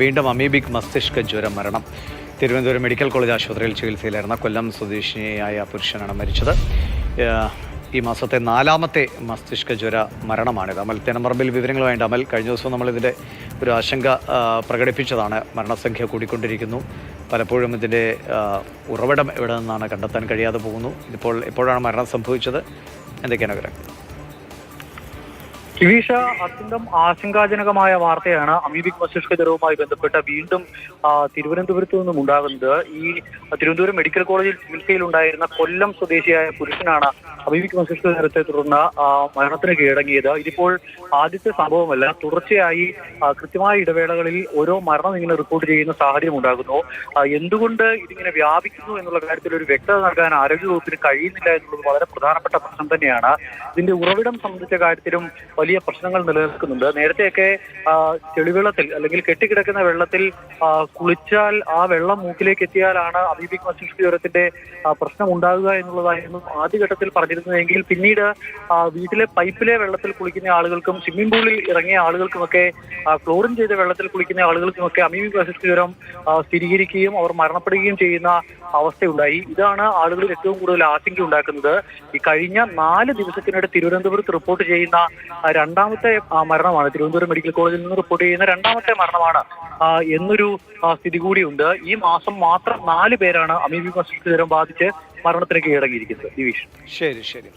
വീണ്ടും അമീബിക് മസ്തിഷ്ക ജ്വരം മരണം. തിരുവനന്തപുരം മെഡിക്കൽ കോളേജ് ആശുപത്രിയിൽ ചികിത്സയിലായിരുന്ന കൊല്ലം സ്വദേശിനിയായ പുരുഷനാണ് മരിച്ചത്. ഈ മാസത്തെ 4ാമത്തെ മസ്തിഷ്ക ജ്വര മരണമാണിത്. അമൽ തെനമ്പറമ്പിൽ വിവരങ്ങളുമായിട്ട്. അമൽ, കഴിഞ്ഞ ദിവസം നമ്മളിതിൻ്റെ ഒരു ആശങ്ക പ്രകടിപ്പിച്ചതാണ്. മരണസംഖ്യ കൂടിക്കൊണ്ടിരിക്കുന്നു. പലപ്പോഴും ഇതിൻ്റെ ഉറവിടം എവിടെ നിന്നാണ് കണ്ടെത്താൻ കഴിയാതെ പോകുന്നു. ഇപ്പോൾ എപ്പോഴാണ് മരണം സംഭവിച്ചത്? എന്തൊക്കെയാണ് വിവരങ്ങൾ? കിവീഷ, അത്യന്തം ആശങ്കാജനകമായ വാർത്തയാണ് അമീബിക് മസ്തിഷ്ക ജ്വരവുമായി ബന്ധപ്പെട്ട് വീണ്ടും തിരുവനന്തപുരത്ത് നിന്നും ഉണ്ടാകുന്നത്. ഈ തിരുവനന്തപുരം മെഡിക്കൽ കോളേജിൽ ചികിത്സയിലുണ്ടായിരുന്ന കൊല്ലം സ്വദേശിയായ പുരുഷനാണ് അമീബിക് മസ്തിഷ്ക ജ്വരത്തെ തുടർന്ന് മരണത്തിന് കീഴടങ്ങിയത്. ഇതിപ്പോൾ ആദ്യത്തെ സംഭവമല്ല. തുടർച്ചയായി കൃത്യമായ ഇടവേളകളിൽ ഓരോ മരണം ഇങ്ങനെ റിപ്പോർട്ട് ചെയ്യുന്ന സാഹചര്യം ഉണ്ടാകുന്നു. എന്തുകൊണ്ട് ഇതിങ്ങനെ വ്യാപിക്കുന്നു എന്നുള്ള കാര്യത്തിൽ ഒരു വ്യക്തത നൽകാൻ ആരോഗ്യവകുപ്പിന് കഴിയുന്നില്ല എന്നുള്ളത് വളരെ പ്രധാനപ്പെട്ട പ്രശ്നം തന്നെയാണ്. ഇതിന്റെ ഉറവിടം സംബന്ധിച്ച കാര്യത്തിലും വലിയ പ്രശ്നങ്ങൾ നിലനിൽക്കുന്നുണ്ട്. നേരത്തെയൊക്കെ ചെളിവെള്ളത്തിൽ അല്ലെങ്കിൽ കെട്ടിക്കിടക്കുന്ന വെള്ളത്തിൽ കുളിച്ചാൽ ആ വെള്ളം മൂക്കിലേക്ക് എത്തിയാലാണ് അമീബിക് മസ്തിഷ്ക ജ്വരത്തിന്റെ പ്രശ്നം ഉണ്ടാകുക എന്നുള്ളതായിരുന്നു ആദ്യഘട്ടത്തിൽ പറഞ്ഞിരുന്നതെങ്കിൽ പിന്നീട് വീട്ടിലെ പൈപ്പിലെ വെള്ളത്തിൽ കുളിക്കുന്ന ആളുകൾക്കും സ്വിമ്മിംഗ് പൂളിൽ ഇറങ്ങിയ ആളുകൾക്കുമൊക്കെ ക്ലോറിൻ ചെയ്ത വെള്ളത്തിൽ കുളിക്കുന്ന ആളുകൾക്കുമൊക്കെ അമീബിക് മസ്തിഷ്ക ജ്വരം സ്ഥിരീകരിക്കുകയും അവർ മരണപ്പെടുകയും ചെയ്യുന്ന അവസ്ഥയുണ്ടായി. ഇതാണ് ആളുകളിൽ ഏറ്റവും കൂടുതൽ ആശങ്ക ഉണ്ടാക്കുന്നത്. ഈ കഴിഞ്ഞ 4 ദിവസത്തിനിടെ തിരുവനന്തപുരത്ത് റിപ്പോർട്ട് ചെയ്യുന്ന 2ാമത്തെ മരണമാണ്. തിരുവനന്തപുരം മെഡിക്കൽ കോളേജിൽ നിന്ന് റിപ്പോർട്ട് ചെയ്യുന്ന 2ാമത്തെ മരണമാണ് എന്നൊരു സ്ഥിതി കൂടിയുണ്ട്. ഈ മാസം മാത്രം 4 പേരാണ് അമീബിക് മസ്തിഷ്ക ജ്വരം ബാധിച്ച് മരണത്തിന് കീഴടങ്ങിയിരിക്കുന്നത്. ദിവിഷ്, ശരി.